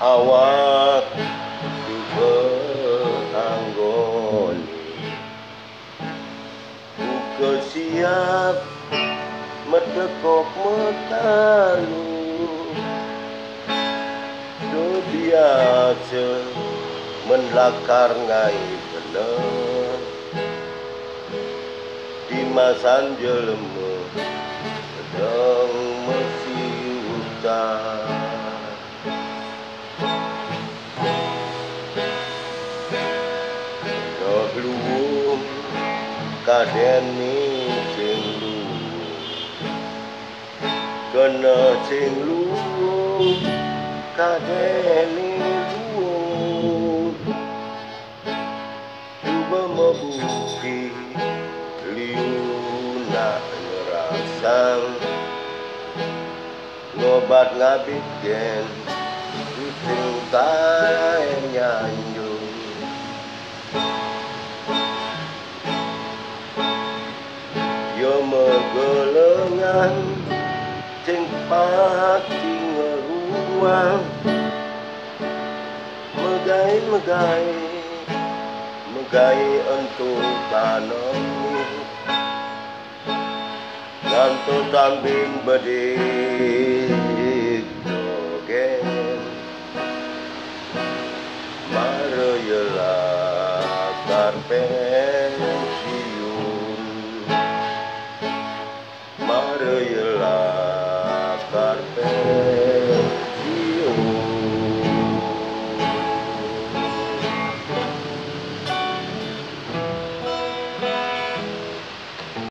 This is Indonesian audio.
awak juga anggoni buka siap metekok metalu do biasa menlakar ngai bener di masan jelemu sedang mesti utang belum kadeni sing lu kena sing lu kadeni lu coba membukti liu nak ngerasang ngobat ngabikin sing tae nyanyu yo megelengan sing pati ngeruang megai untuk tanami nganto tambing bedik dogen mare yela karpen